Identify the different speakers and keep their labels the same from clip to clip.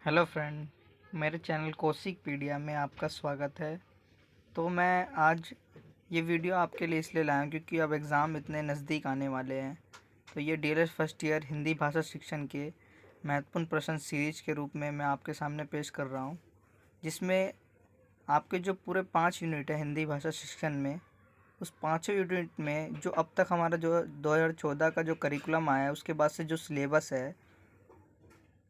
Speaker 1: Hello friend, मेरे channel कौशिकपीडिया में आपका स्वागत है। तो मैं आज ये वीडियो आपके लिए इसलिए लाया हूँ क्योंकि अब एग्ज़ाम इतने नज़दीक आने वाले हैं। तो ये डीएलएड फर्स्ट ईयर हिंदी भाषा शिक्षण के महत्वपूर्ण प्रश्न सीरीज के रूप में मैं आपके सामने पेश कर रहा हूँ, जिसमें आपके जो पूरे 5 यूनिट है हिंदी भाषा शिक्षण में, उस पाँचों यूनिट में जो अब तक हमारा जो 2014 का जो करिकुलम आया है, उसके बाद से जो सिलेबस है,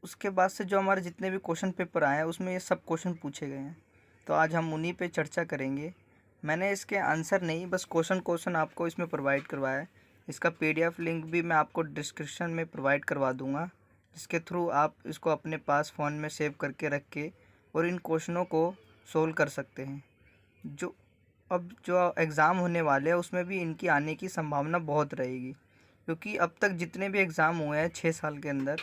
Speaker 1: उसके बाद से जो हमारे जितने भी क्वेश्चन पेपर आए हैं उसमें ये सब क्वेश्चन पूछे गए हैं। तो आज हम उन्हीं पे चर्चा करेंगे। मैंने इसके आंसर नहीं, बस क्वेश्चन क्वेश्चन आपको इसमें प्रोवाइड करवाया है। इसका पीडीएफ लिंक भी मैं आपको डिस्क्रिप्शन में प्रोवाइड करवा दूंगा, जिसके थ्रू आप इसको अपने पास फ़ोन में सेव करके रख के और इन क्वेश्चनों को सोल्व कर सकते हैं। जो अब जो एग्ज़ाम होने वाले हैं उसमें भी इनकी आने की संभावना बहुत रहेगी, क्योंकि अब तक जितने भी एग्ज़ाम हुए हैं 6 साल के अंदर,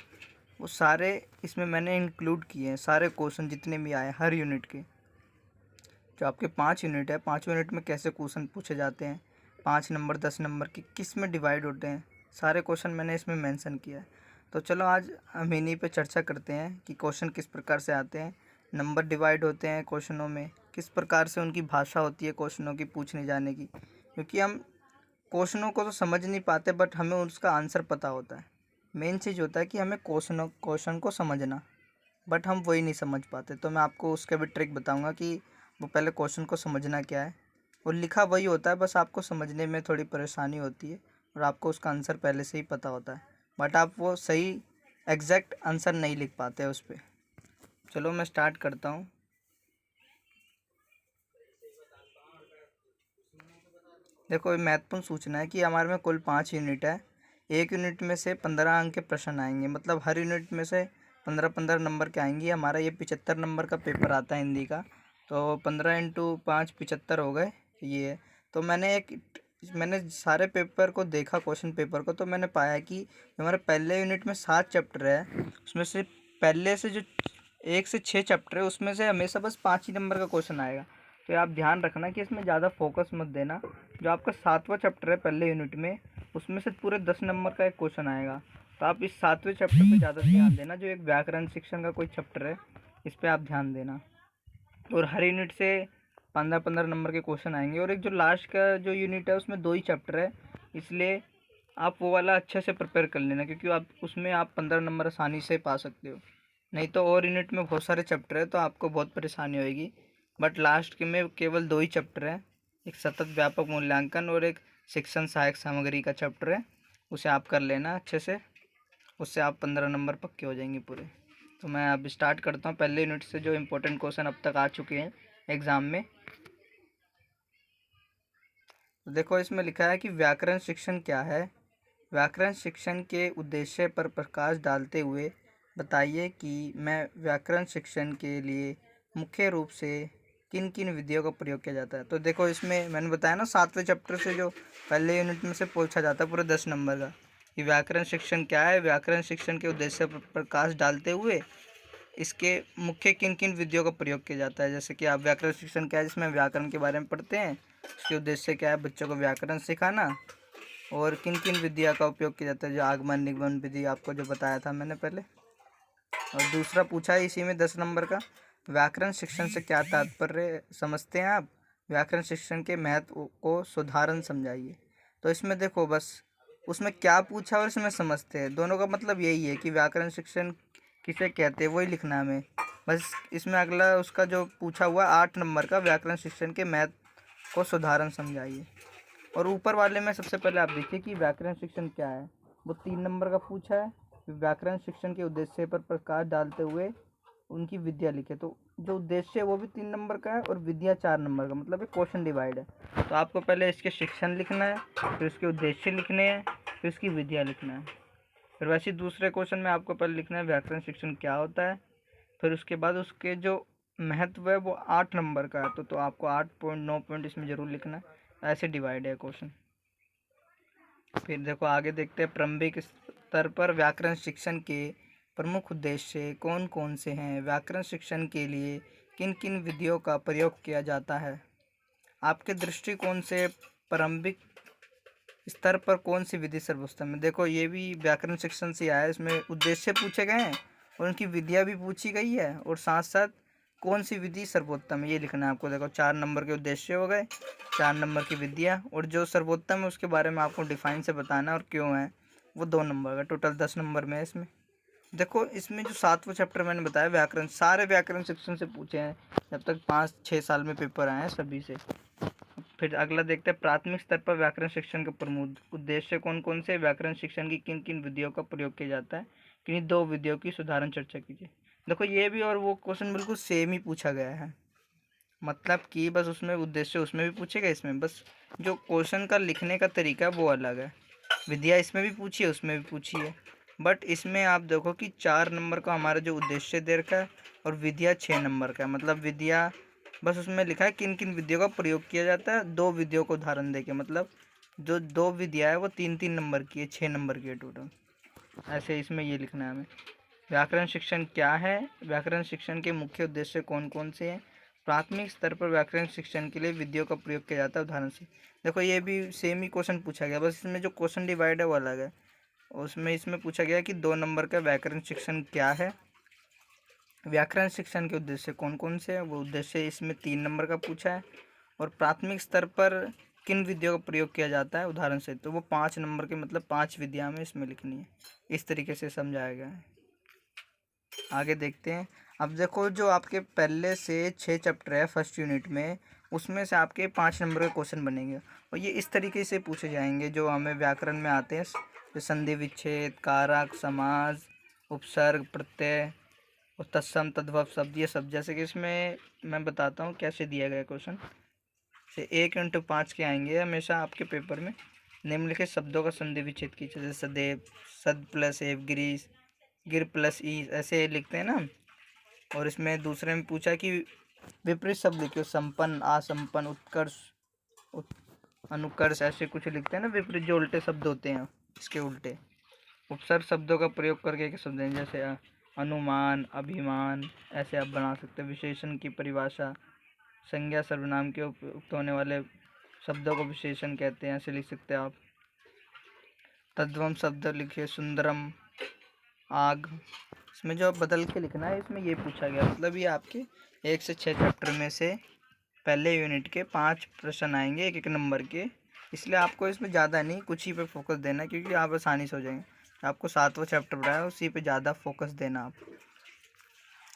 Speaker 1: वो सारे इसमें मैंने इंक्लूड किए हैं। सारे क्वेश्चन जितने भी आए हर यूनिट के, जो आपके 5 यूनिट है, 5 यूनिट में कैसे क्वेश्चन पूछे जाते हैं, 5 नंबर 10 नंबर के किस में डिवाइड होते हैं, सारे क्वेश्चन मैंने इसमें मेंशन किया है। तो चलो आज हम इन्हीं पे चर्चा करते हैं कि क्वेश्चन किस प्रकार से आते हैं, नंबर डिवाइड होते हैं क्वेश्चनों में, किस प्रकार से उनकी भाषा होती है क्वेश्चनों की पूछने जाने की। क्योंकि हम क्वेश्चनों को तो समझ नहीं पाते, बट हमें उसका आंसर पता होता है। मेन चीज़ होता है कि हमें क्वेश्चन को समझना, बट हम वही नहीं समझ पाते। तो मैं आपको उसका भी ट्रिक बताऊंगा कि वो पहले क्वेश्चन को समझना क्या है। वो लिखा वही होता है, बस आपको समझने में थोड़ी परेशानी होती है और आपको उसका आंसर पहले से ही पता होता है, बट आप वो सही एग्जैक्ट आंसर नहीं लिख पाते उस पर। चलो मैं स्टार्ट करता हूँ। देखो, ये महत्वपूर्ण सूचना है कि हमारे में कुल 5 यूनिट है। एक यूनिट में से 15 अंक के प्रश्न आएंगे, मतलब हर यूनिट में से 15-15 नंबर के आएंगे। हमारा ये 75 नंबर का पेपर आता है हिंदी का, तो 15 इंटू 5 75 हो गए ये है। तो मैंने सारे पेपर को देखा, क्वेश्चन पेपर को, तो मैंने पाया कि हमारे पहले यूनिट में 7 चैप्टर है, उसमें से पहले से जो 1 से 6 चैप्टर है उसमें से हमेशा बस 5 ही नंबर का क्वेश्चन आएगा। तो आप ध्यान रखना कि इसमें ज़्यादा फोकस मत देना। जो आपका 7वां चैप्टर है पहले यूनिट में, उसमें से पूरे 10 नंबर का एक क्वेश्चन आएगा। तो आप इस 7वें चैप्टर पे ज़्यादा ध्यान देना। जो एक व्याकरण शिक्षण का कोई चैप्टर है, इस पर आप ध्यान देना। और हर यूनिट से 15-15 नंबर के क्वेश्चन आएंगे। और एक जो लास्ट का जो यूनिट है उसमें 2 ही चैप्टर है, इसलिए आप वो वाला अच्छे से प्रिपेयर कर लेना, क्योंकि आप उसमें 15 नंबर आसानी से पा सकते हो। नहीं तो और यूनिट में बहुत सारे चैप्टर है तो आपको बहुत परेशानी होगी। बट लास्ट के में केवल 2 ही चैप्टर है, एक सतत व्यापक मूल्यांकन और एक शिक्षण सहायक सामग्री का चैप्टर है। उसे आप कर लेना अच्छे से, उससे आप 15 नंबर पक्के हो जाएंगे पूरे। तो मैं अब स्टार्ट करता हूँ पहले यूनिट से, जो इम्पोर्टेंट क्वेश्चन अब तक आ चुके हैं एग्ज़ाम में। तो देखो, इसमें लिखा है कि व्याकरण शिक्षण क्या है। व्याकरण शिक्षण के उद्देश्य पर प्रकाश डालते हुए बताइए कि मैं व्याकरण शिक्षण के लिए मुख्य रूप से किन किन विधियों का प्रयोग किया जाता है। तो देखो, इसमें मैंने बताया ना, 7वें चैप्टर से जो पहले यूनिट में से पूछा जाता है पूरे 10 नंबर का, कि व्याकरण शिक्षण क्या है। व्याकरण शिक्षण के उद्देश्य पर प्रकाश डालते हुए इसके मुख्य किन किन विधियों का प्रयोग किया जाता है। जैसे कि आप व्याकरण शिक्षण क्या है, जिसमें व्याकरण के बारे में पढ़ते हैं, इसके उद्देश्य क्या है, बच्चों को व्याकरण सिखाना, और किन किन विधिया का उपयोग किया जाता है, जो आगमन निगमन विधि आपको जो बताया था मैंने पहले। और दूसरा पूछा है इसी में 10 नंबर का, व्याकरण शिक्षण से क्या तात्पर्य समझते हैं आप, व्याकरण शिक्षण के महत्व को सुधारण समझाइए। तो इसमें देखो, बस उसमें क्या पूछा और इसमें समझते हैं, दोनों का मतलब यही है कि व्याकरण शिक्षण किसे कहते हैं, वही लिखना है हमें। बस इसमें अगला उसका जो पूछा हुआ 8 नंबर का, व्याकरण शिक्षण के महत्व को सुधारण समझाइए। और ऊपर वाले में सबसे पहले आप देखिए कि व्याकरण शिक्षण क्या है। वो 3 नंबर का पूछा है, व्याकरण शिक्षण के उद्देश्य पर प्रकाश डालते हुए उनकी विद्या लिखे। तो जो उद्देश्य है वो भी 3 नंबर का है और विद्या 4 नंबर का, मतलब एक क्वेश्चन डिवाइड है। तो आपको पहले इसके शिक्षण लिखना है, फिर उसके उद्देश्य लिखने हैं, फिर इसकी विद्या लिखना है। फिर वैसे दूसरे क्वेश्चन में आपको पहले लिखना है व्याकरण शिक्षण क्या होता है, फिर उसके बाद उसके जो महत्व है वो 8 नंबर का है। तो आपको 8 पॉइंट 9 पॉइंट इसमें ज़रूर लिखना है। ऐसे डिवाइड है क्वेश्चन। फिर देखो आगे देखते हैं, प्रारंभिक स्तर पर व्याकरण शिक्षण के प्रमुख उद्देश्य कौन कौन से हैं, व्याकरण शिक्षण के लिए किन किन विधियों का प्रयोग किया जाता है, आपके दृष्टिकोण से प्रारंभिक स्तर पर कौन सी विधि सर्वोत्तम है। देखो, ये भी व्याकरण शिक्षण से आया है, इसमें उद्देश्य पूछे गए हैं और उनकी विधियाँ भी पूछी गई है, और साथ साथ कौन सी विधि सर्वोत्तम है ये लिखना है आपको। देखो 4 नंबर के उद्देश्य हो गए, 4 नंबर की विधियाँ, और जो सर्वोत्तम है उसके बारे में आपको डिफाइन से बताना है और क्यों है, वो 2 नंबर का। टोटल 10 नंबर में है इसमें। देखो इसमें जो 7वां चैप्टर मैंने बताया व्याकरण, सारे व्याकरण सेक्शन से पूछे हैं जब तक 5-6 साल में पेपर आए हैं सभी से। फिर अगला देखते हैं प्राथमिक स्तर पर व्याकरण शिक्षण के प्रमुख उद्देश्य कौन कौन से, व्याकरण शिक्षण की किन किन विधियों का प्रयोग किया जाता है, किन्हीं 2 विधियों की सुधारण चर्चा कीजिए। देखो ये भी और वो क्वेश्चन बिल्कुल सेम ही पूछा गया है, मतलब कि बस उसमें उद्देश्य उसमें भी पूछेगा, इसमें बस जो क्वेश्चन का लिखने का तरीका वो अलग है। विधिया इसमें भी पूछी है उसमें भी पूछी है, बट इसमें आप देखो कि 4 नंबर का हमारा जो उद्देश्य दे रखा है और विधिया 6 नंबर का है। मतलब विधिया बस उसमें लिखा है किन किन विधियों का प्रयोग किया जाता है, 2 विधियों को उदाहरण देके, मतलब जो 2 विधिया है वो 3-3 नंबर की है, 6 नंबर की है टोटल। ऐसे इसमें ये लिखना है हमें। व्याकरण शिक्षण क्या है, व्याकरण शिक्षण के मुख्य उद्देश्य कौन कौन से हैं, प्राथमिक स्तर पर व्याकरण शिक्षण के लिए विधियों का प्रयोग किया जाता है उदाहरण से। देखो ये भी सेम ही क्वेश्चन पूछा गया, बस इसमें जो क्वेश्चन डिवाइड है वो अलग है। उसमें इसमें पूछा गया कि 2 नंबर का व्याकरण शिक्षण क्या है, व्याकरण शिक्षण के उद्देश्य कौन कौन से हैं, वो उद्देश्य इसमें 3 नंबर का पूछा है, और प्राथमिक स्तर पर किन विधियों का प्रयोग किया जाता है उदाहरण से, तो वो 5 नंबर के, मतलब 5 विधियाँ में इसमें लिखनी है। इस तरीके से समझाया गया है। आगे देखते हैं। अब देखो जो आपके पहले से 6 चैप्टर है फर्स्ट यूनिट में, उसमें से आपके 5 नंबर के क्वेश्चन बनेंगे, और ये इस तरीके से पूछे जाएंगे जो हमें व्याकरण में आते हैं, जो संधि विच्छेद, कारक, समास, उपसर्ग, प्रत्यय और तत्सम तद्भव शब्द, ये सब। जैसे कि इसमें मैं बताता हूँ कैसे दिया गया क्वेश्चन से 1 × 5 के आएंगे हमेशा आपके पेपर में। निम्नलिखित शब्दों का संधि विच्छेद कीजिए, जैसे सदैव, सद प्लस एव, गिरीश, गिर प्लस ई, ऐसे लिखते हैं ना। और इसमें दूसरे में पूछा कि विपरीत शब्द लिखिए, संपन्न, असंपन्न, उत्कर्ष, अनुकर्ष, ऐसे कुछ लिखते हैं ना विपरीत, जो उल्टे शब्द होते हैं इसके उल्टे। उपसर्ग शब्दों का प्रयोग करके एक शब्द हैं, जैसे अनुमान, अभिमान, ऐसे आप बना सकते हैं। विशेषण की परिभाषा, संज्ञा सर्वनाम के उपयुक्त होने वाले शब्दों को विशेषण कहते हैं, ऐसे लिख सकते हैं आप। तद्भव शब्द लिखिए, सुंदरम, आग। इसमें जो बदल के लिखना है इसमें ये पूछा गया, मतलब ये आपके 1 से 6 चैप्टर में से पहले यूनिट के 5 प्रश्न आएंगे 1-1 नंबर के। इसलिए आपको इसमें ज़्यादा नहीं, कुछ ही पे फोकस देना है, क्योंकि आप आसानी से हो जाएंगे। आपको 7वां चैप्टर पढ़ाया उसी पे ज़्यादा फोकस देना आप।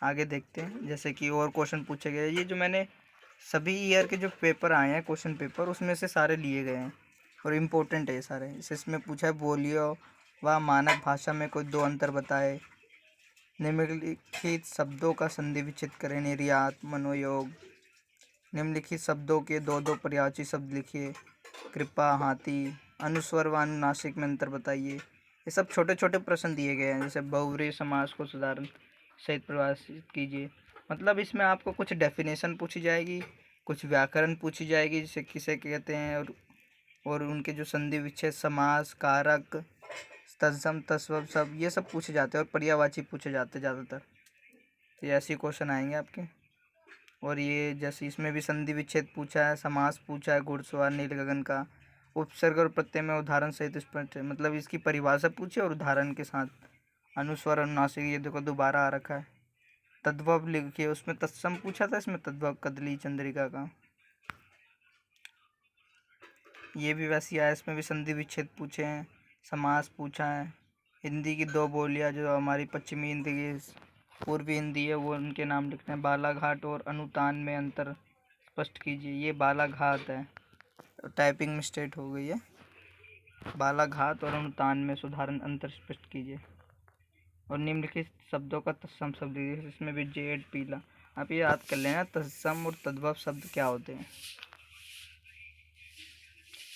Speaker 1: आगे देखते हैं, जैसे कि और क्वेश्चन पूछे गए, ये जो मैंने सभी ईयर के जो पेपर आए हैं क्वेश्चन पेपर, उसमें से सारे लिए गए हैं और इम्पोर्टेंट है ये सारे। इसमें पूछा है बोलियो व मानक भाषा में कोई 2 अंतर बताए, निम्नलिखित शब्दों का संधि विच्छेद करें, निर्यात, मनोयोग, निम्नलिखित शब्दों के 2-2 पर्यायवाची शब्द लिखिए, कृपा, हाथी, अनुस्वर व अनुनासिक में अंतर बताइए। ये सब छोटे छोटे प्रश्न दिए गए हैं। जैसे बहुव्रीहि समास को सुधारण सहित परिभाषित कीजिए, मतलब इसमें आपको कुछ डेफिनेशन पूछी जाएगी, कुछ व्याकरण पूछी जाएगी जिसे किसे कहते हैं, और उनके जो संधि विच्छेद, समास, कारक, तत्सम तत्सम सब, ये सब पूछे जाते हैं, और पर्यायवाची पूछे जाते हैं ज़्यादातर। तो ये ऐसे क्वेश्चन आएंगे आपके। और ये जैसे इसमें भी संधि विच्छेद पूछा है, समास पूछा है, घुड़सवार, नील गगन का, उपसर्ग और प्रत्यय में उदाहरण सहित स्पष्ट, मतलब इसकी परिभाषा पूछी और उदाहरण के साथ। अनुस्वर, अनुनासिक, ये देखो दोबारा आ रखा है। तद्भव लिखिए, उसमें तत्सम पूछा था, इसमें तद्भव, कदली, चंद्रिका का। ये भी वैसे आया, इसमें भी संधि विच्छेद पूछे हैं, समास पूछा है। हिंदी की 2 बोलियाँ जो हमारी पश्चिमी हिंदी की पूर्वी हिंदी है, वो उनके नाम लिखते हैं। बालाघाट और अनुतान में अंतर स्पष्ट कीजिए, ये बालाघाट है, टाइपिंग मिस्टेक हो गई है। बालाघाट और अनुतान में सुधारण अंतर स्पष्ट कीजिए। और निम्नलिखित शब्दों का तत्सम शब्द लीजिए, इसमें भी जेड, पीला। आप ये याद कर लेना तत्सम और तद्भव शब्द क्या होते हैं।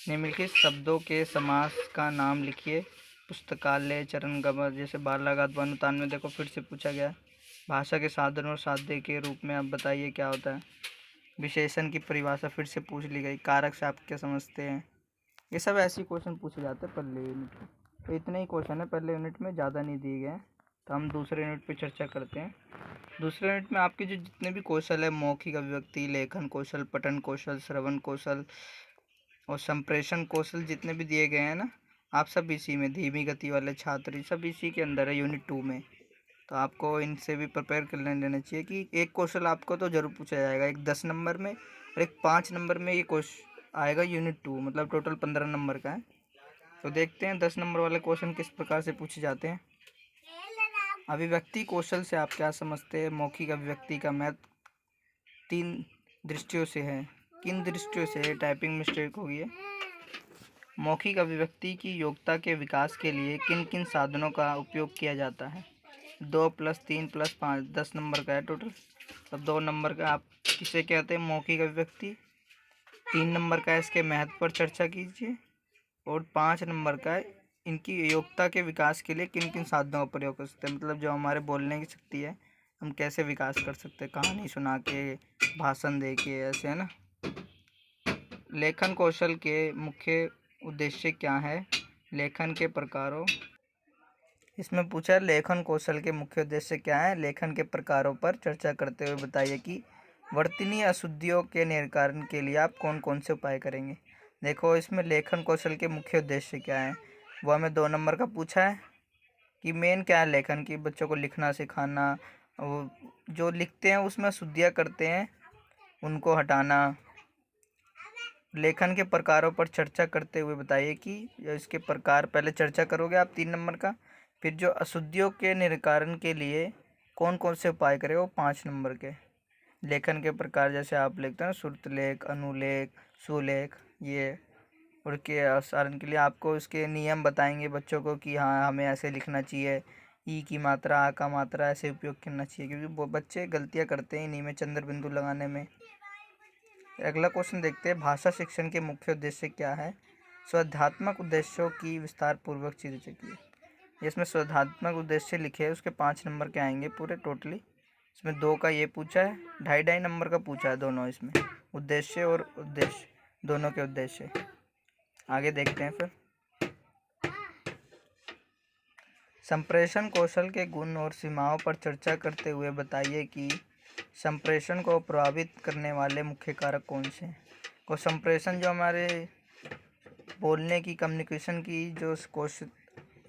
Speaker 1: निम्नलिखित शब्दों के समास का नाम लिखिए, पुस्तकालय, चरण गमन, जैसे बालाघाट, अनुतान में देखो फिर से पूछा गया। भाषा के साधन और साध्य के रूप में आप बताइए क्या होता है। विशेषण की परिभाषा फिर से पूछ ली गई। कारक से आप क्या समझते हैं। ये सब ऐसे क्वेश्चन पूछे जाते हैं पहले यूनिट में। तो इतने ही क्वेश्चन है पहले यूनिट में, ज़्यादा नहीं दिए गए। तो हम दूसरे यूनिट पे चर्चा करते हैं। दूसरे यूनिट में आपके जो जितने भी कौशल है, मौखिक अभिव्यक्ति, लेखन कौशल, पठन कौशल, श्रवण कौशल और संप्रेषण कौशल, जितने भी दिए गए हैं ना, आप सब इसी में, धीमी गति वाले छात्र, सब इसी के अंदर है यूनिट 2 में। तो आपको इनसे भी प्रिपेयर कर लेना चाहिए कि एक क्वेश्चन आपको तो ज़रूर पूछा जाएगा, एक 10 नंबर में और एक 5 नंबर में। ये क्वेश्चन आएगा यूनिट 2, मतलब टोटल 15 नंबर का है। तो देखते हैं 10 नंबर वाले क्वेश्चन किस प्रकार से पूछे जाते हैं। अभिव्यक्ति कौशल से आप क्या समझते हैं? मौखिक अभिव्यक्ति का महत्व 3 दृष्टियों से है। किन दृष्टियों से? टाइपिंग मिस्टेक हो गई है। मौखिक अभिव्यक्ति की योग्यता के विकास के लिए किन किन साधनों का उपयोग किया जाता है? 2 + 3 + 5 10 नंबर का है टोटल। तो 2 नंबर का आप किसे कहते हैं? मौखिक अभिव्यक्ति। 3 नंबर का इसके महत्व पर चर्चा कीजिए और 5 नंबर का इनकी योग्यता के विकास के लिए किन किन साधनों का प्रयोग कर सकते हैं, मतलब जो हमारे बोलने की शक्ति है हम कैसे विकास कर सकते हैं, कहानी सुना के, भाषण दे के, ऐसे, है ना। लेखन कौशल के मुख्य उद्देश्य क्या है? लेखन के प्रकारों, इसमें पूछा है लेखन कौशल के मुख्य उद्देश्य क्या है? लेखन के प्रकारों पर चर्चा करते हुए बताइए कि वर्तनीय अशुद्धियों के निराकरण के लिए आप कौन कौन से उपाय करेंगे। देखो इसमें लेखन कौशल के मुख्य उद्देश्य क्या है, वो हमें 2 नंबर का पूछा है कि मेन क्या है लेखन की, बच्चों को लिखना सिखाना, वो जो लिखते हैं उसमें अशुद्धियाँ करते हैं उनको हटाना। लेखन के प्रकारों पर चर्चा करते हुए बताइए कि इसके प्रकार पहले चर्चा करोगे आप 3 नंबर का, फिर जो अशुद्धियों के निराकरण के लिए कौन कौन से उपाय करें वो 5 नंबर के। लेखन के प्रकार जैसे आप लिखते हैं श्रुतलेख, अनुलेख, सुलेख, ये और के उच्चारण के लिए आपको इसके नियम बताएंगे बच्चों को कि हाँ हमें ऐसे लिखना चाहिए, ई की मात्रा, आ का मात्रा ऐसे उपयोग करना चाहिए, क्योंकि वो बच्चे गलतियाँ करते हैं इन्हीं में, चंद्र बिंदु लगाने में। अगला क्वेश्चन देखते हैं, भाषा शिक्षण के मुख्य उद्देश्य क्या है? स्वधात्मक उद्देश्यों की विस्तार पूर्वक चर्चा कीजिए। इसमें स्वधात्मक उद्देश्य लिखे हैं, उसके 5 नंबर के आएंगे पूरे टोटली। इसमें 2 का ये पूछा है, 2.5 नंबर का पूछा है दोनों, इसमें उद्देश्य और उद्देश्य दोनों के उद्देश्य। आगे देखते हैं फिर। संप्रेषण कौशल के गुण और सीमाओं पर चर्चा करते हुए बताइए कि संप्रेषण को प्रभावित करने वाले मुख्य कारक कौन से हैं। को संप्रेषण जो हमारे बोलने की, कम्युनिकेशन की जो कौशल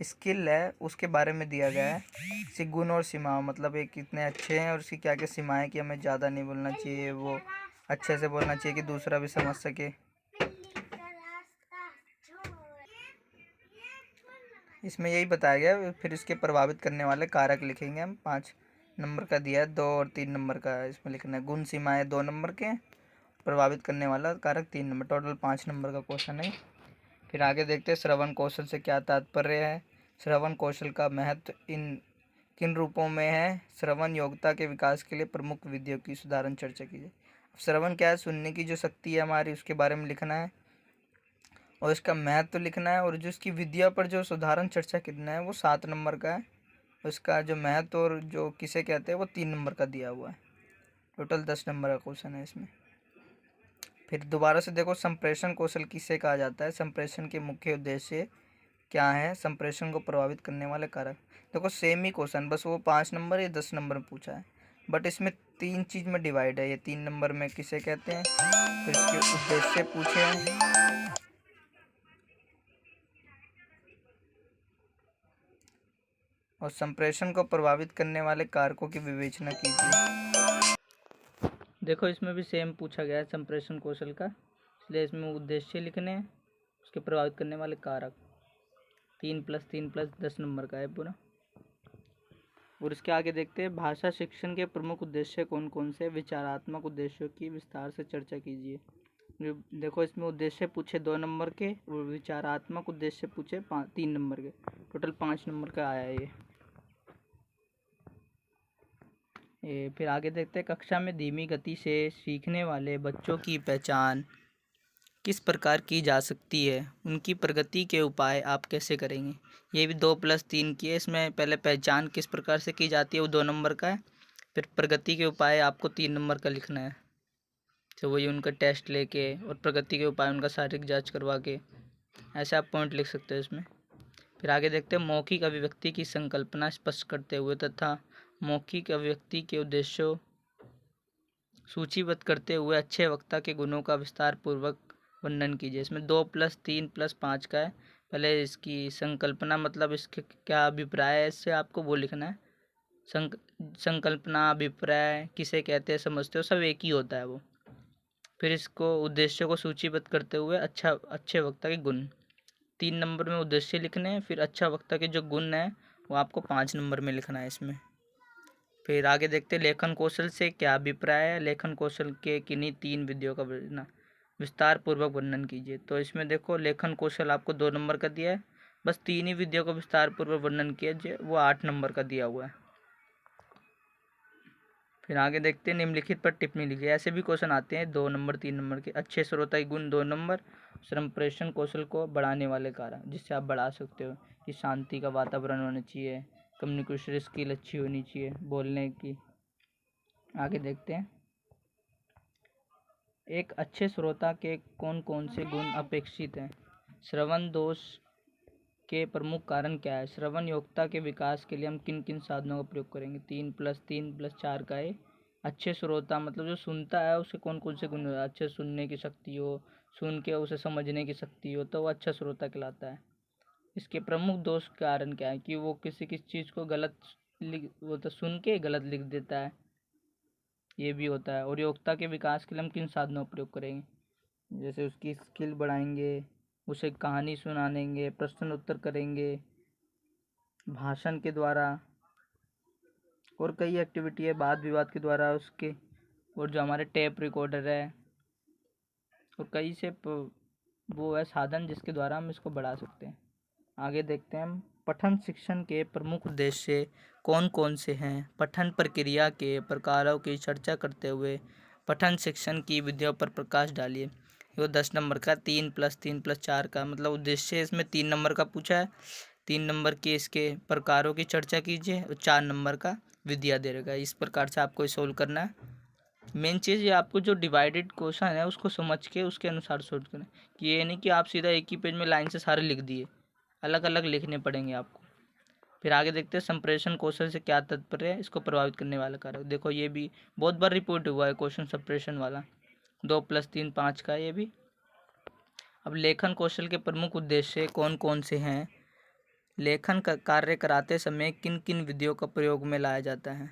Speaker 1: स्किल है उसके बारे में दिया गया है। इसके गुण और सीमाओं, मतलब ये कितने अच्छे हैं और इसकी क्या क्या सीमाएं, कि हमें ज़्यादा नहीं बोलना चाहिए, वो अच्छे से बोलना चाहिए कि दूसरा भी समझ सके। इसमें यही बताया गया। फिर इसके प्रभावित करने वाले कारक लिखेंगे हम, 5 नंबर का दिया है, 2 और 3 नंबर का इसमें लिखना है। गुण सीमाएं 2 नंबर के, प्रभावित करने वाला कारक 3 नंबर, टोटल 5 नंबर का क्वेश्चन है। फिर आगे देखते हैं श्रवण कौशल से क्या तात्पर्य है। श्रवण कौशल का महत्व इन किन रूपों में है? श्रवण योग्यता के विकास के लिए प्रमुख विधियों की सुधारण चर्चा कीजिए। श्रवण क्या है? सुनने की जो शक्ति है हमारी, उसके बारे में लिखना है और इसका महत्व लिखना है, और जो इसकी विद्या पर जो सुधारण चर्चा करना है वो 7 नंबर का है। उसका जो महत्व और जो किसे कहते हैं वो 3 नंबर का दिया हुआ है। टोटल 10 नंबर का क्वेश्चन है इसमें। फिर दोबारा से देखो, संप्रेषण कौशल किसे कहा जाता है? संप्रेषण के मुख्य उद्देश्य क्या है? संप्रेषण को प्रभावित करने वाले कारक। देखो सेम ही क्वेश्चन, बस वो 5 नंबर या 10 नंबर में पूछा है, बट इसमें 3 चीज़ में डिवाइड है। ये 3 नंबर में किसे कहते हैं, फिर इसके उद्देश्य पूछे हैं, और संप्रेषण को प्रभावित करने वाले कारकों की विवेचना कीजिए। देखो इसमें भी सेम पूछा गया है संप्रेषण कौशल का, इसलिए इसमें उद्देश्य लिखने हैं, उसके प्रभावित करने वाले कारक। 3 + 3 + 10 नंबर का है पूरा। और इसके आगे देखते हैं, भाषा शिक्षण के प्रमुख उद्देश्य कौन कौन से? विचारात्मक उद्देश्यों की विस्तार से चर्चा कीजिए। देखो इसमें उद्देश्य पूछे 2 नंबर के और विचारात्मक उद्देश्य पूछे 3 नंबर के, टोटल 5 नंबर का आया है ये। फिर आगे देखते हैं, कक्षा में धीमी गति से सीखने वाले बच्चों की पहचान किस प्रकार की जा सकती है? उनकी प्रगति के उपाय आप कैसे करेंगे? ये भी 2 + 3 की है। इसमें पहले पहचान किस प्रकार से की जाती है वो 2 नंबर का है, फिर प्रगति के उपाय आपको 3 नंबर का लिखना है। तो वही उनका टेस्ट लेके और प्रगति के उपाय उनका शारीरिक जांच करवा के, ऐसे आप पॉइंट लिख सकते हो इसमें। फिर आगे देखते हैं, मौखिक अभिव्यक्ति की संकल्पना स्पष्ट करते हुए तथा मौखिक अभिव्यक्ति के उद्देश्यों सूचीबद्ध करते हुए अच्छे वक्ता के गुणों का विस्तार पूर्वक वर्णन कीजिए। इसमें 2 + 3 + 5 का है। पहले इसकी संकल्पना, मतलब इसके क्या अभिप्राय है इससे, आपको वो लिखना है। संकल्पना, अभिप्राय, किसे कहते हैं, समझते हो, सब एक ही होता है वो। फिर इसको उद्देश्य को सूचीबद्ध करते हुए अच्छे वक्ता के गुण 3 नंबर में उद्देश्य लिखने हैं। फिर अच्छा वक्ता के जो गुण हैं वो आपको 5 नंबर में लिखना है इसमें। फिर आगे देखते हैं लेखन कौशल से क्या अभिप्राय है। लेखन कौशल के किन्हीं 3 विधियों का विस्तार पूर्वक वर्णन कीजिए। तो इसमें देखो लेखन कौशल आपको 2 नंबर का दिया है, बस 3 ही विधियों का विस्तार पूर्वक वर्णन कीजिए, वो 8 नंबर का दिया हुआ है। फिर आगे देखते हैं निम्नलिखित पर टिप्पणी लिखिए। ऐसे भी क्वेश्चन आते हैं 2 नंबर 3 नंबर के। अच्छे श्रोताई गुण 2 नंबर, संप्रेषण कौशल को बढ़ाने वाले कारण जिससे आप बढ़ा सकते हो कि शांति का वातावरण होना चाहिए, कम्युनिकेशन स्किल अच्छी होनी चाहिए बोलने की। आगे देखते हैं एक अच्छे श्रोता के कौन कौन से गुण अपेक्षित हैं। श्रवण दोष के प्रमुख कारण क्या है। श्रवण योग्यता के विकास के लिए हम किन किन साधनों का प्रयोग करेंगे। 3+3+4 का है। अच्छे श्रोता मतलब जो सुनता है उसके कौन कौन से गुण, अच्छे सुनने की शक्ति हो, सुन के उसे समझने की शक्ति हो, तो वो अच्छा श्रोता कहलाता है। इसके प्रमुख दोष कारण क्या है कि वो किसी चीज़ को गलत वो तो सुन के गलत लिख देता है, ये भी होता है। और योग्यता के विकास के लिए हम किन साधनों का प्रयोग करेंगे, जैसे उसकी स्किल बढ़ाएंगे, उसे कहानी सुनाएंगे, प्रश्न उत्तर करेंगे भाषण के द्वारा, और कई एक्टिविटी है वाद विवाद के द्वारा उसके, और जो हमारे टेप रिकॉर्डर है, और कई से वो है साधन जिसके द्वारा हम इसको बढ़ा सकते हैं। आगे देखते हैं हम पठन शिक्षण के प्रमुख उद्देश्य कौन कौन से हैं। पठन प्रक्रिया के प्रकारों की चर्चा करते हुए पठन शिक्षण की विधियों पर प्रकाश डालिए। ये 10 नंबर का 3+3+4 का मतलब उद्देश्य इसमें 3 नंबर का पूछा है। 3 नंबर के इसके प्रकारों की चर्चा कीजिए और 4 नंबर का विधियाँ दे रहेगा। इस प्रकार से आपको सोल्व करना है। मेन चीज़ ये आपको जो डिवाइडेड क्वेश्चन है उसको समझ के उसके अनुसार सोल्व करना है, कि ये नहीं कि आप सीधा एक ही पेज में लाइन से सारे लिख दिए, अलग अलग लिखने पड़ेंगे आपको। फिर आगे देखते हैं संप्रेषण कौशल से क्या तात्पर्य है, इसको प्रभावित करने वाला कारक। देखो ये भी बहुत बार रिपोर्ट हुआ है क्वेश्चन संप्रेषण वाला, 2+3=5 का ये भी। अब लेखन कौशल के प्रमुख उद्देश्य कौन कौन से हैं। लेखन का कार्य कराते समय किन किन विधियों का प्रयोग में लाया जाता है।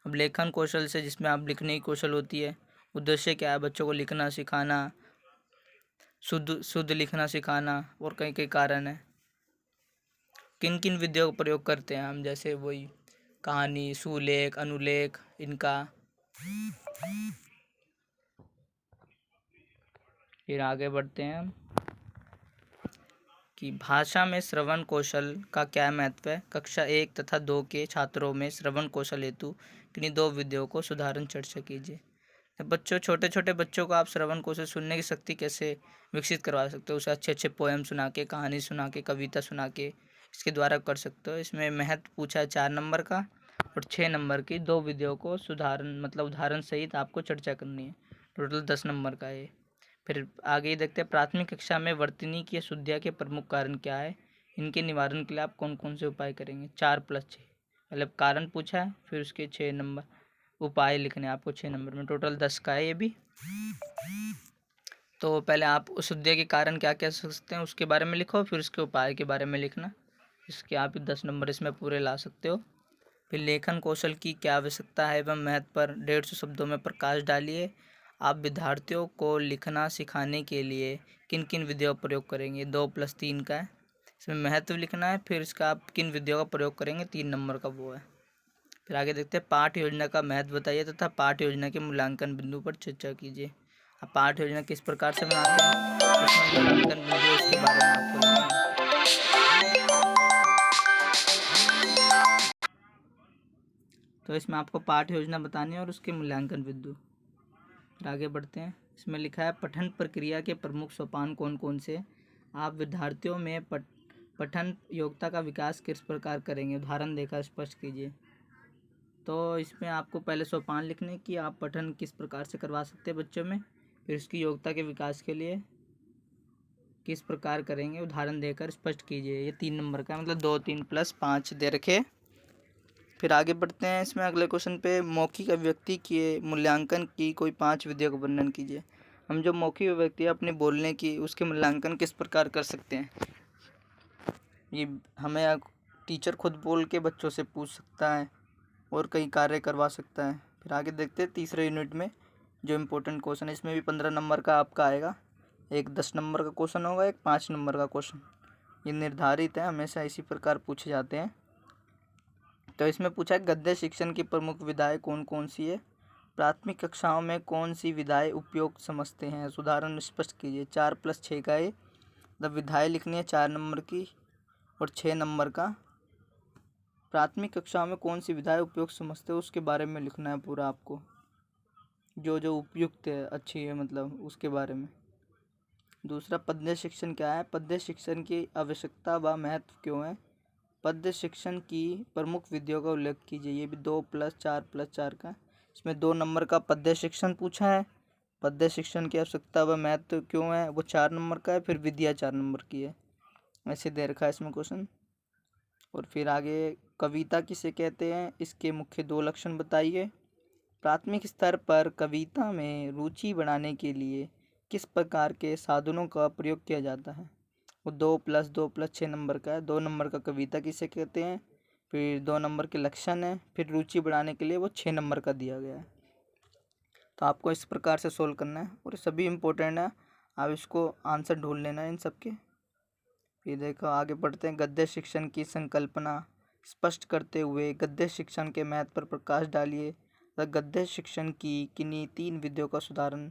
Speaker 1: अब लेखन कौशल से जिसमें आप लिखने की कौशल होती है, उद्देश्य क्या है, बच्चों को लिखना सिखाना, शुद्ध शुद्ध लिखना सिखाना, और कई कई कारण है। किन किन विधियों का प्रयोग करते हैं हम, जैसे वही कहानी, सुलेख, अनुलेख, इनका। फिर आगे बढ़ते हैं हम कि भाषा में श्रवण कौशल का क्या महत्व है। कक्षा 1 तथा 2 के छात्रों में श्रवण कौशल हेतु किन्हीं 2 विधियों को सुधारण चर्चा कीजिए। बच्चों, छोटे छोटे बच्चों को आप श्रवण कौशल, सुनने की शक्ति कैसे विकसित करवा सकते हो, उसे अच्छे अच्छे पोएम सुना के, कहानी सुना के, कविता सुना के इसके द्वारा कर सकते हो। इसमें महत्व पूछा है 4 नंबर का, और 6 नंबर की 2 विधियों को सुधारण मतलब उदाहरण सहित आपको चर्चा करनी है। टोटल 10 नंबर का है। फिर आगे देखते हैं प्राथमिक कक्षा में वर्तनी की अशुद्धियाँ के प्रमुख कारण क्या है, इनके निवारण के लिए आप कौन कौन से उपाय करेंगे। 4+6 मतलब कारण पूछा है, फिर उसके 6 नंबर उपाय लिखने आपको 6 नंबर में। टोटल 10 का है ये भी। तो पहले आप अशुद्धियाँ के कारण क्या कह सकते हैं उसके बारे में लिखो, फिर उसके उपाय के बारे में लिखना। इसके आप 10 नंबर इसमें पूरे ला सकते हो। फिर लेखन कौशल की क्या आवश्यकता है एवं महत्व पर 150 शब्दों में प्रकाश डालिए। आप विद्यार्थियों को लिखना सिखाने के लिए किन किन विधियों का प्रयोग करेंगे। 2+3 का है, इसमें महत्व लिखना है। फिर इसका आप किन विधियों का प्रयोग करेंगे, 3 नंबर का वो है। फिर आगे देखते हैं पाठ योजना का महत्व बताइए तथा पाठ योजना के मूल्यांकन बिंदु पर चर्चा कीजिए। आप पाठ योजना किस प्रकार से बनाते हैं, इसमें मूल्यांकन बिंदु इसके बारे में आपको लिखना है। तो इसमें आपको पाठ योजना बतानी है और उसके मूल्यांकन बिंदु। फिर आगे बढ़ते हैं, इसमें लिखा है पठन प्रक्रिया के प्रमुख सोपान कौन कौन से। आप विद्यार्थियों में पठन योग्यता का विकास किस प्रकार करेंगे, उदाहरण देकर स्पष्ट कीजिए। तो इसमें आपको पहले सोपान लिखने की आप पठन किस प्रकार से करवा सकते हैं बच्चों में, फिर उसकी योग्यता के विकास के लिए किस प्रकार करेंगे, उदाहरण देकर स्पष्ट कीजिए। ये 3 नंबर का मतलब 2, 3+5 दे रखे। फिर आगे बढ़ते हैं इसमें अगले क्वेश्चन पे, मौखिक अभिव्यक्ति के मूल्यांकन की कोई 5 विधियों का वर्णन कीजिए। हम जो मौखिक अभिव्यक्ति है अपने बोलने की, उसके मूल्यांकन किस प्रकार कर सकते हैं। ये हमें टीचर खुद बोल के बच्चों से पूछ सकता है, और कई कार्य करवा सकता है। फिर आगे देखते हैं तीसरे यूनिट में जो इम्पोर्टेंट क्वेश्चन है, इसमें भी 15 नंबर का आपका आएगा। एक 10 नंबर का क्वेश्चन होगा, एक 5 नंबर का क्वेश्चन। ये निर्धारित है, हमेशा इसी प्रकार पूछे जाते हैं। तो इसमें पूछा है गद्य शिक्षण की प्रमुख विधाएं कौन कौन सी है, प्राथमिक कक्षाओं में कौन सी विधाएं उपयुक्त समझते हैं, उदाहरण स्पष्ट कीजिए। 4+6 का ये विधाएं लिखनी है 4 नंबर की और 6 नंबर का। प्राथमिक कक्षाओं में कौन सी विधाएं उपयुक्त समझते हो उसके बारे में लिखना है पूरा आपको, जो जो उपयुक्त है, अच्छी है, मतलब उसके बारे में। दूसरा पद्य शिक्षण क्या है, पद्य शिक्षण की आवश्यकता व महत्व क्यों है, पद्य शिक्षण की प्रमुख विधियों का उल्लेख कीजिए। ये भी 2+4+4 का, इसमें 2 नंबर का पद्य शिक्षण पूछा है। पद्य शिक्षण की आवश्यकता व महत्व क्यों है वो 4 नंबर का है, फिर विधिया 4 नंबर की है, ऐसे दे रखा है इसमें क्वेश्चन। और फिर आगे कविता किसे कहते हैं, इसके मुख्य 2 लक्षण बताइए। प्राथमिक स्तर पर कविता में रुचि बढ़ाने के लिए किस प्रकार के साधनों का प्रयोग किया जाता है, वो 2+2+6 नंबर का है। 2 नंबर का कविता किसे कहते हैं, फिर 2 नंबर के लक्षण है, फिर रुचि बढ़ाने के लिए वो 6 नंबर का दिया गया है। तो आपको इस प्रकार से सोल्व करना है और सभी इम्पोर्टेंट है, आप इसको आंसर ढूंढ लेना है इन सबके। फिर देखो आगे बढ़ते हैं, गद्य शिक्षण की संकल्पना स्पष्ट करते हुए गद्य शिक्षण के महत्व पर प्रकाश डालिए तथा गद्य शिक्षण की किन्हीं 3 विधियों का सुधारण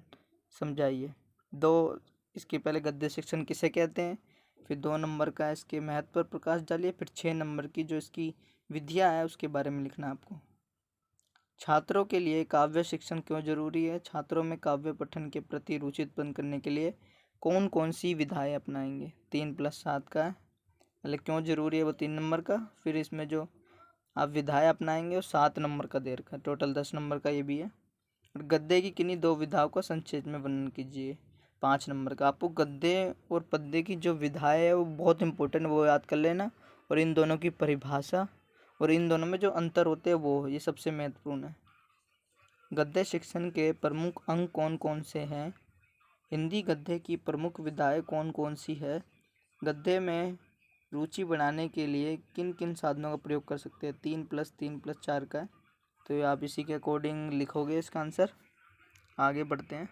Speaker 1: समझाइए। 2 इसके पहले गद्य शिक्षण किसे कहते हैं, फिर 2 नंबर का इसके महत्व पर प्रकाश डालिए, फिर 6 नंबर की जो इसकी विधियाँ है उसके बारे में लिखना है आपको। छात्रों के लिए काव्य शिक्षण क्यों जरूरी है, छात्रों में काव्य पठन के प्रति रुचि उत्पन्न करने के लिए कौन कौन सी विधाएं अपनाएंगे। 3+7 का है, पहले क्यों जरूरी है वो 3 नंबर का, फिर इसमें जो आप विधाएं अपनाएंगे वो 7 नंबर का दे रखा है, टोटल 10 नंबर का ये भी है। और गद्य की किन्हीं 2 विधाओं का संक्षेप में वर्णन कीजिए, 5 नंबर का। आपको गद्य और पद्य की जो विधाएं है वो बहुत इंपॉर्टेंट, वो याद कर लेना, और इन दोनों की परिभाषा और इन दोनों में जो अंतर होते हैं वो ये सबसे महत्वपूर्ण है। गद्य शिक्षण के प्रमुख अंग कौन कौन से हैं, हिंदी गद्य की प्रमुख विधाएं कौन कौन सी है, गद्य में रुचि बढ़ाने के लिए किन किन साधनों का प्रयोग कर सकते हैं। 3+3+4 का है, तो ये आप इसी के अकॉर्डिंग लिखोगे इसका आंसर। आगे बढ़ते हैं,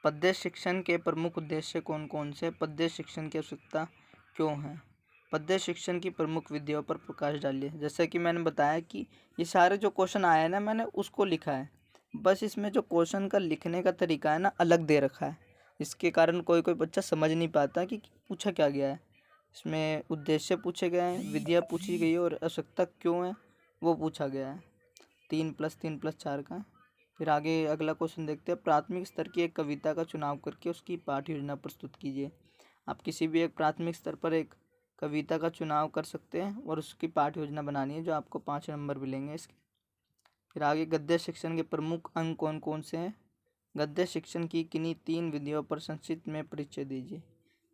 Speaker 1: पद्य शिक्षण के प्रमुख उद्देश्य कौन कौन से, पद्य शिक्षण की आवश्यकता क्यों है, पद्य शिक्षण की प्रमुख विधियों पर प्रकाश डालिए। जैसे कि मैंने बताया कि ये सारे जो क्वेश्चन आए हैं ना, मैंने उसको लिखा है, बस इसमें जो क्वेश्चन का लिखने का तरीका है ना अलग दे रखा है, इसके कारण कोई कोई बच्चा समझ नहीं पाता कि पूछा क्या गया है। इसमें उद्देश्य पूछे गए हैं, विधियाँ पूछी गई है और आवश्यकता क्यों है वो पूछा गया है। 3+3+4 का। फिर आगे अगला क्वेश्चन देखते हैं, प्राथमिक स्तर की एक कविता का चुनाव करके उसकी पाठ योजना प्रस्तुत कीजिए। आप किसी भी एक प्राथमिक स्तर पर एक कविता का चुनाव कर सकते हैं और उसकी पाठ योजना बनानी है, जो आपको 5 नंबर मिलेंगे इसके। फिर आगे गद्य शिक्षण के प्रमुख अंग कौन कौन से हैं, गद्य शिक्षण की किन्हीं 3 विधियों पर संक्षिप्त में परिचय दीजिए।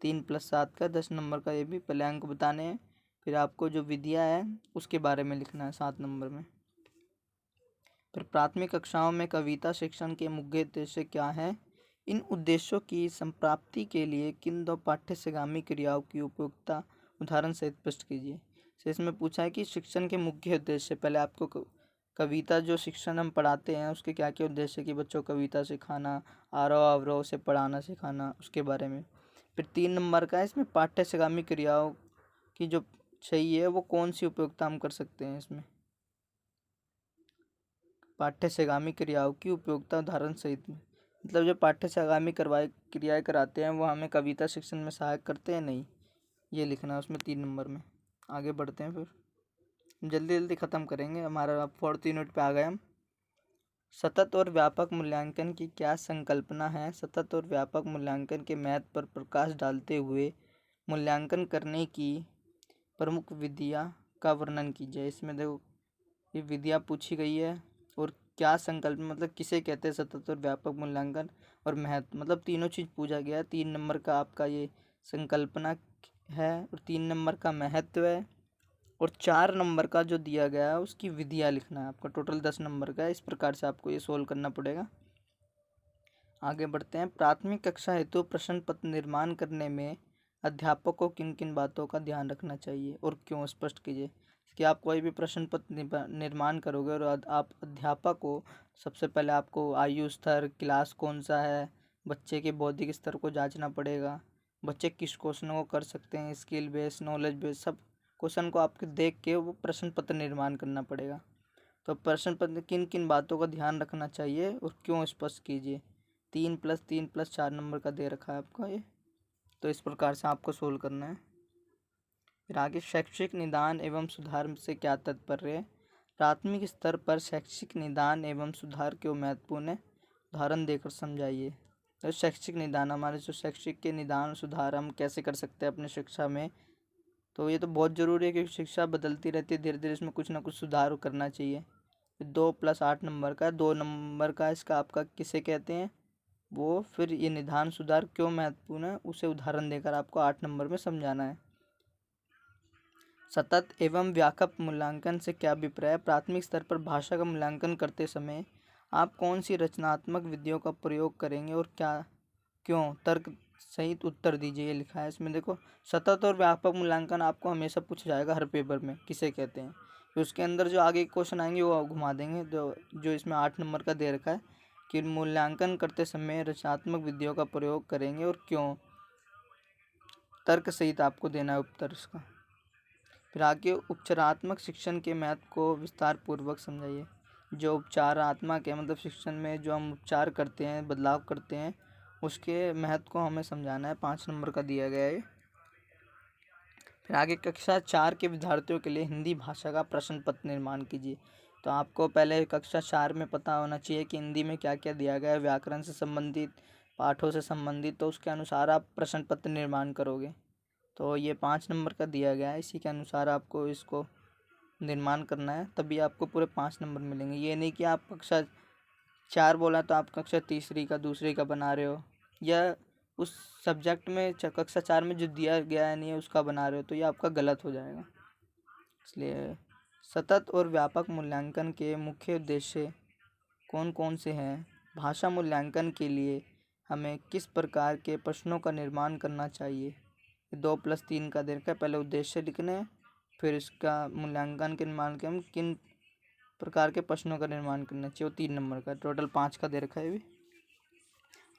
Speaker 1: 3+7 का 10 नंबर का, ये भी पहले अंक बताने हैं, फिर आपको जो विधियाँ हैं उसके बारे में लिखना है 7 नंबर में। फिर प्राथमिक कक्षाओं में कविता शिक्षण के मुख्य उद्देश्य क्या हैं, इन उद्देश्यों की संप्राप्ति के लिए किन 2 पाठ्यगामी क्रियाओं की उपयोगिता उदाहरण सहित स्पष्ट कीजिए। तो इसमें पूछा है कि शिक्षण के मुख्य उद्देश्य, पहले आपको कविता जो शिक्षण हम पढ़ाते हैं उसके क्या क्या उद्देश्य, कि बच्चों को कविता सिखाना, आरोह अवरोह से पढ़ाना सिखाना, उसके बारे में। फिर 3 नंबर का है, इसमें पाठ्यगामी क्रियाओं की जो सही है वो कौन सी उपयोगिता हम कर सकते हैं। इसमें पाठ्यगामी क्रियाओं की उपयोगिता उदाहरण सहित में, मतलब जो पाठ्यगामी क्रियाएं कराते हैं वो हमें कविता शिक्षण में सहायक करते हैं नहीं, ये लिखना है उसमें 3 नंबर में। आगे बढ़ते हैं, फिर जल्दी जल्दी ख़त्म करेंगे, हमारा अब 4th यूनिट पे आ गए हम। सतत और व्यापक मूल्यांकन की क्या संकल्पना है, सतत और व्यापक मूल्यांकन के महत्व पर प्रकाश डालते हुए मूल्यांकन करने की प्रमुख विधियाँ का वर्णन कीजिए। इसमें देखो ये विधियाँ पूछी गई है और क्या संकल्प मतलब किसे कहते हैं, सतत और व्यापक मूल्यांकन और महत्व, मतलब तीनों चीज़ पूछा गया है। 3 नंबर का आपका ये संकल्पना है और 3 नंबर का महत्व है और 4 नंबर का जो दिया गया है उसकी विधियाँ लिखना है आपका, टोटल 10 नंबर का है। इस प्रकार से आपको ये सोल्व करना पड़ेगा। आगे बढ़ते हैं, प्राथमिक कक्षा हेतु प्रश्न पत्र निर्माण करने में अध्यापक को किन किन बातों का ध्यान रखना चाहिए और क्यों, स्पष्ट कीजिए। कि आप कोई भी प्रश्न पत्र निर्माण करोगे और आप अध्यापक को सबसे पहले आपको आयु स्तर, क्लास कौन सा है, बच्चे के बौद्धिक स्तर को जांचना पड़ेगा, बच्चे किस क्वेश्चनों को कर सकते हैं, स्किल बेस, नॉलेज बेस, सब क्वेश्चन को आपके देख के वो प्रश्न पत्र निर्माण करना पड़ेगा। तो प्रश्न पत्र किन किन बातों का ध्यान रखना चाहिए और क्यों स्पष्ट कीजिए। 3+3+4 नंबर का दे रखा है आपका ये, तो इस प्रकार से आपको सोल्व करना है। फिर आगे शैक्षिक निदान एवं सुधार से क्या तात्पर्य है। प्राथमिक स्तर पर शैक्षिक निदान एवं सुधार क्यों महत्वपूर्ण है, उदाहरण देकर समझाइए। तो शैक्षिक निदान, हमारे जो शैक्षिक के निदान सुधार हम कैसे कर सकते हैं अपने शिक्षा में, तो ये तो बहुत ज़रूरी है क्योंकि शिक्षा बदलती रहती है, धीरे धीरे इसमें कुछ ना कुछ सुधार करना चाहिए। 2+8 नंबर का, 2 नंबर का इसका आपका किसे कहते हैं वो, फिर ये निदान सुधार क्यों महत्वपूर्ण है उसे उदाहरण देकर आपको 8 नंबर में समझाना है। सतत एवं व्यापक मूल्यांकन से क्या अभिप्राय है। प्राथमिक स्तर पर भाषा का मूल्यांकन करते समय आप कौन सी रचनात्मक विधियों का प्रयोग करेंगे और क्या क्यों, तर्क सहित उत्तर दीजिए, ये लिखा है इसमें। देखो, सतत और व्यापक मूल्यांकन आपको हमेशा पूछा जाएगा हर पेपर में, किसे कहते हैं। तो उसके अंदर जो आगे क्वेश्चन आएंगे वो घुमा देंगे, जो इसमें 8 नंबर का दे रखा है कि मूल्यांकन करते समय रचनात्मक विधियों का प्रयोग करेंगे और क्यों, तर्क सहित आपको देना है उत्तर इसका। फिर आगे उपचारात्मक शिक्षण के महत्व को विस्तार पूर्वक समझाइए। जो उपचारात्मक है मतलब शिक्षण में जो हम उपचार करते हैं, बदलाव करते हैं, उसके महत्व को हमें समझाना है। 5 नंबर का दिया गया है। फिर आगे कक्षा 4 के विद्यार्थियों के लिए हिंदी भाषा का प्रश्न पत्र निर्माण कीजिए। तो आपको पहले कक्षा 4 में पता होना चाहिए कि हिंदी में क्या क्या दिया गया है, व्याकरण से संबंधित, पाठों से संबंधित, तो उसके अनुसार आप प्रश्न पत्र निर्माण करोगे। तो ये 5 नंबर का दिया गया है, इसी के अनुसार आपको इसको निर्माण करना है, तभी आपको पूरे 5 नंबर मिलेंगे। ये नहीं कि आप कक्षा 4 बोला तो आप कक्षा तीसरी का, दूसरी का बना रहे हो, या उस सब्जेक्ट में कक्षा 4 में जो दिया गया है नहीं है उसका बना रहे हो, तो ये आपका गलत हो जाएगा। इसलिए सतत और व्यापक मूल्यांकन के मुख्य उद्देश्य कौन कौन से हैं। भाषा मूल्यांकन के लिए हमें किस प्रकार के प्रश्नों का निर्माण करना चाहिए। 2+3 का दे रखा है, पहले उद्देश्य लिखने हैं, फिर इसका मूल्यांकन के निर्माण के हम किन प्रकार के प्रश्नों का निर्माण करना चाहिए, वो 3 नंबर का, टोटल 5 का दे रखा है भी।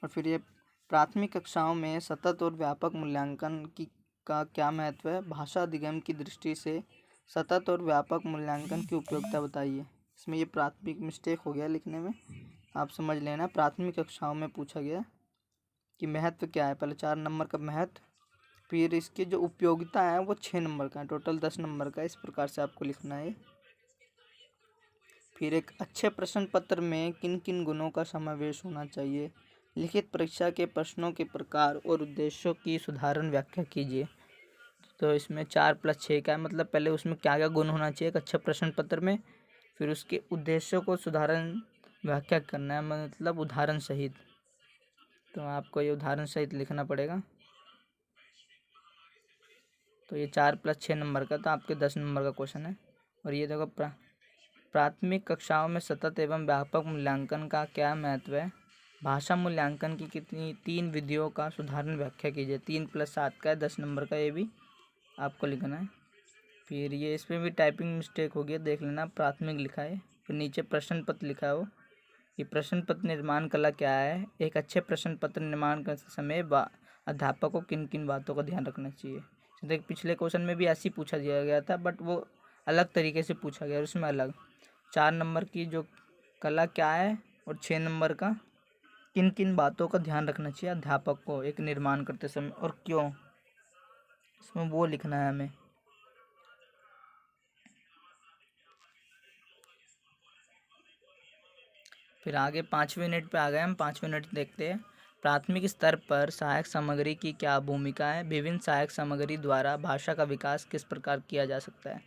Speaker 1: और फिर ये प्राथमिक कक्षाओं में सतत और व्यापक मूल्यांकन का क्या महत्व है। भाषा अधिगम की दृष्टि से सतत और व्यापक मूल्यांकन की उपयोगिता बताइए। इसमें ये प्राथमिक मिस्टेक हो गया लिखने में, आप समझ लेना। प्राथमिक कक्षाओं में पूछा गया कि महत्व क्या है, पहले 4 नंबर का महत्व, फिर इसकी जो उपयोगिता है वो 6 नंबर का है, टोटल 10 नंबर का, इस प्रकार से आपको लिखना है। फिर एक अच्छे प्रश्न पत्र में किन किन गुणों का समावेश होना चाहिए। लिखित परीक्षा के प्रश्नों के प्रकार और उद्देश्यों की सुधारण व्याख्या कीजिए। तो इसमें 4+6 का है, मतलब पहले उसमें क्या क्या गुण होना चाहिए एक अच्छे प्रश्न पत्र में, फिर उसके उद्देश्यों को सुधारण व्याख्या करना है, मतलब उदाहरण सहित। तो आपको ये उदाहरण सहित लिखना पड़ेगा। तो ये 4+6 नंबर का, तो आपके 10 नंबर का क्वेश्चन है। और ये देखो, प्राथमिक कक्षाओं में सतत एवं व्यापक मूल्यांकन का क्या महत्व है। भाषा मूल्यांकन की कितनी 3 विधियों का सुधारण व्याख्या कीजिए। 3+7 का है, 10 नंबर का, ये भी आपको लिखना है। फिर ये इसमें भी टाइपिंग मिस्टेक हो गया, देख लेना, प्राथमिक लिखा है, फिर नीचे प्रश्न पत्र लिखा है वो। ये प्रश्न पत्र निर्माण कला क्या है। एक अच्छे प्रश्न पत्र निर्माण करते समय अध्यापक को किन किन बातों का ध्यान रखना चाहिए। देख, पिछले क्वेश्चन में भी ऐसे ही पूछा दिया गया था, बट वो अलग तरीके से पूछा गया, उसमें अलग 4 नंबर की जो कला क्या है, और 6 नंबर का किन किन बातों का ध्यान रखना चाहिए अध्यापक को एक निर्माण करते समय और क्यों, इसमें वो लिखना है हमें। फिर आगे 5वें मिनट पे आ गए हम, 5वें मिनट देखते हैं। प्राथमिक स्तर पर सहायक सामग्री की क्या भूमिका है। विभिन्न सहायक सामग्री द्वारा भाषा का विकास किस प्रकार किया जा सकता है।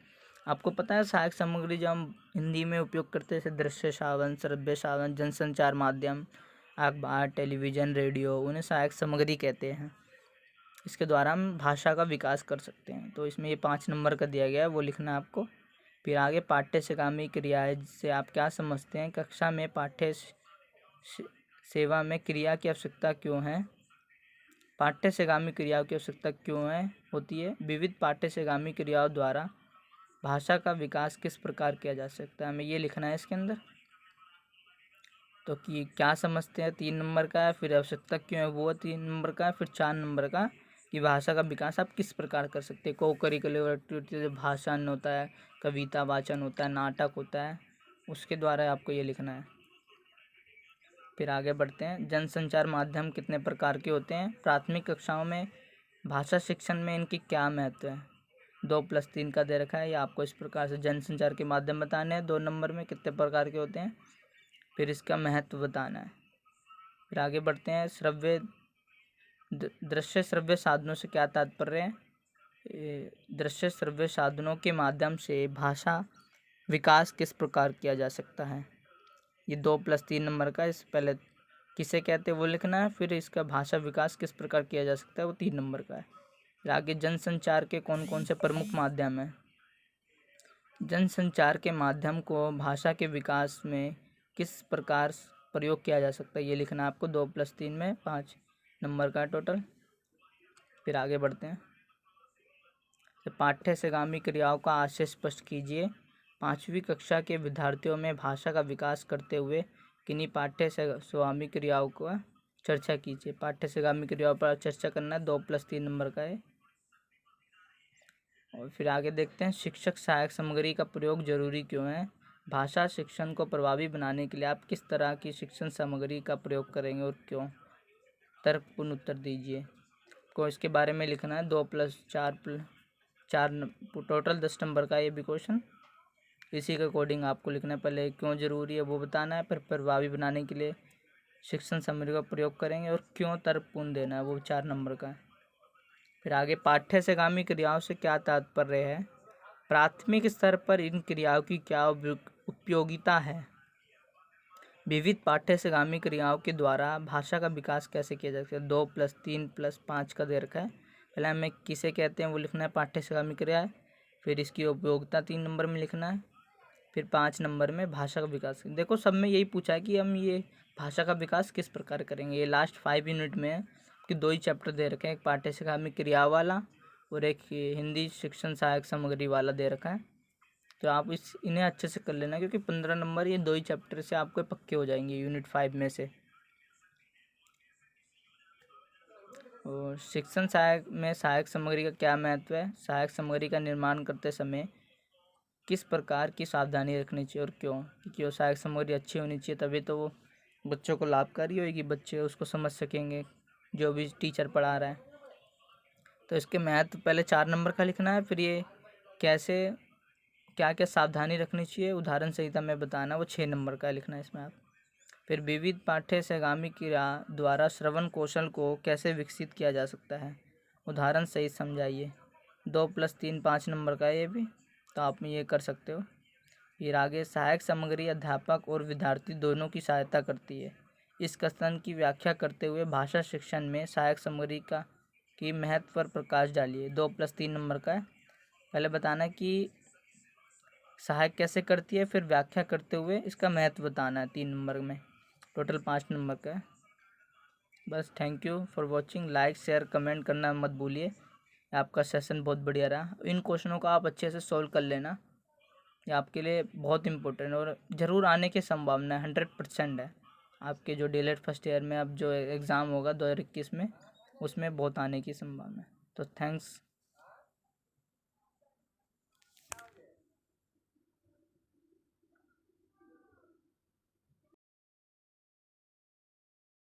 Speaker 1: आपको पता है सहायक सामग्री जो हम हिंदी में उपयोग करते हैं, जैसे दृश्य साधन, श्रव्य साधन, जनसंचार माध्यम, अखबार, टेलीविज़न, रेडियो, उन्हें सहायक सामग्री कहते हैं। इसके द्वारा हम भाषा का विकास कर सकते हैं। तो इसमें ये 5 नंबर का दिया गया है, वो लिखना है आपको। फिर आगे पाठ्यसेगामी क्रियाएं, जिससे आप क्या समझते हैं। कक्षा में पाठ्य सेवा में क्रिया की आवश्यकता क्यों है। पाठ्यसेगामी क्रियाओं की आवश्यकता क्यों है होती है। विविध पाठ्यसेगामी क्रियाओं द्वारा भाषा का विकास किस प्रकार किया जा सकता है, हमें ये लिखना है इसके अंदर। तो कि क्या समझते हैं 3 नंबर का है, फिर आवश्यकता क्यों है वो 3 नंबर का है, फिर 4 नंबर का कि भाषा का विकास आप किस प्रकार कर सकते हैं। को करिकुलर एक्टिविटी जैसे भाषण होता है, कविता वाचन होता है, नाटक होता है, उसके द्वारा आपको ये लिखना है। फिर आगे बढ़ते हैं। जनसंचार माध्यम कितने प्रकार के होते हैं। प्राथमिक कक्षाओं में भाषा शिक्षण में इनकी क्या महत्व है। 2+3 का दे रखा है, या आपको इस प्रकार से जनसंचार के माध्यम बताने हैं 2 नंबर में कितने प्रकार के होते हैं, फिर इसका महत्व बताना है। फिर आगे बढ़ते हैं। दृश्य श्रव्य साधनों से क्या तात्पर्य है। दृश्य श्रव्य साधनों के माध्यम से भाषा विकास किस प्रकार किया जा सकता है। ये 2+3 नंबर का, इस पहले किसे कहते हैं वो लिखना है, फिर इसका भाषा विकास किस प्रकार किया जा सकता है वो 3 नंबर का है। फिर आगे जनसंचार के कौन कौन से प्रमुख माध्यम हैं। जनसंचार के माध्यम को भाषा के विकास में किस प्रकार प्रयोग किया जा सकता है ये लिखना है आपको। 2+3 में 5 नंबर का टोटल। फिर आगे बढ़ते हैं। तो पाठ्य सेगामी क्रियाओं का आशय स्पष्ट कीजिए। 5वीं कक्षा के विद्यार्थियों में भाषा का विकास करते हुए किन्हीं पाठ्य सेगामी क्रियाओं का चर्चा कीजिए। पाठ्य सेगामी क्रियाओं पर चर्चा करना है। 2+3 नंबर का है। और फिर आगे देखते हैं। शिक्षक सहायक सामग्री का प्रयोग जरूरी क्यों है। भाषा शिक्षण को प्रभावी बनाने के लिए आप किस तरह की शिक्षण सामग्री का प्रयोग करेंगे और क्यों। तर्कपूर्ण उत्तर दीजिए। को इसके बारे में लिखना है। 2+4 टोटल 10 नंबर का ये भी क्वेश्चन। इसी के अकॉर्डिंग आपको लिखना है। पहले क्यों ज़रूरी है वो बताना है, फिर प्रभावी बनाने के लिए शिक्षण सामग्री का प्रयोग करेंगे और क्यों तर्कपूर्ण देना है वो 4 नंबर का है। फिर आगे पाठ्य सेगामी क्रियाओं से क्या तात्पर्य है। प्राथमिक स्तर पर इन क्रियाओं की क्या उपयोगिता है। विविध पाठ्य सेगामी क्रियाओं के द्वारा भाषा का विकास कैसे किया जा सकता है। 2+3+5 का दे रखा है। पहले हमें किसे कहते हैं वो लिखना है, पाठ्य सेगामी क्रिया है। फिर इसकी उपयोगिता 3 नंबर में लिखना है। फिर 5 नंबर में भाषा का विकास। देखो सब में यही पूछा है कि हम ये भाषा का विकास किस प्रकार करेंगे। ये लास्ट 5 यूनिट में है कि 2 ही चैप्टर दे रखे हैं, एक पाठ्य सेगामी क्रिया वाला और एक हिंदी शिक्षण सहायक सामग्री वाला दे रखा है। तो आप इन्हें अच्छे से कर लेना, क्योंकि 15 नंबर ये 2 ही चैप्टर से आपको पक्के हो जाएंगे यूनिट 5 में से। और शिक्षण सहायक में सहायक सामग्री का क्या महत्व है। सहायक सामग्री का निर्माण करते समय किस प्रकार की सावधानी रखनी चाहिए और क्यों। क्योंकि वो सहायक सामग्री अच्छी होनी चाहिए, तभी तो वो बच्चों को लाभकारी होगी, बच्चे उसको समझ सकेंगे जो भी टीचर पढ़ा रहा है। तो इसके महत्व पहले 4 नंबर का लिखना है। फिर ये कैसे क्या क्या सावधानी रखनी चाहिए उदाहरण सहित हमें बताना, वो 6 नंबर का लिखना है इसमें आप। फिर विविध पाठ्य सेगामी क्रिया द्वारा श्रवण कौशल को कैसे विकसित किया जा सकता है, उदाहरण सहित समझाइए। 2+3 5 नंबर का है ये भी, तो आप ये कर सकते हो। फिर आगे सहायक सामग्री अध्यापक और विद्यार्थी दोनों की सहायता करती है। इस कथन की व्याख्या करते हुए भाषा शिक्षण में सहायक सामग्री की महत्व पर प्रकाश डालिए। 2+3 नंबर का है। पहले बताना कि सहायक कैसे करती है, फिर व्याख्या करते हुए इसका महत्व बताना है 3 नंबर में। टोटल 5 नंबर का है। बस thank you for watching. Like share comment करना मत भूलिए। आपका सेशन बहुत बढ़िया रहा। इन क्वेश्चनों को आप अच्छे से सोल्व कर लेना, ये आपके लिए बहुत इंपॉर्टेंट और ज़रूर आने की संभावना 100% है। आपके जो डीएलएड फर्स्ट ईयर में अब जो एग्ज़ाम होगा 2021 में, उसमें बहुत आने की संभावना है। तो थैंक्स।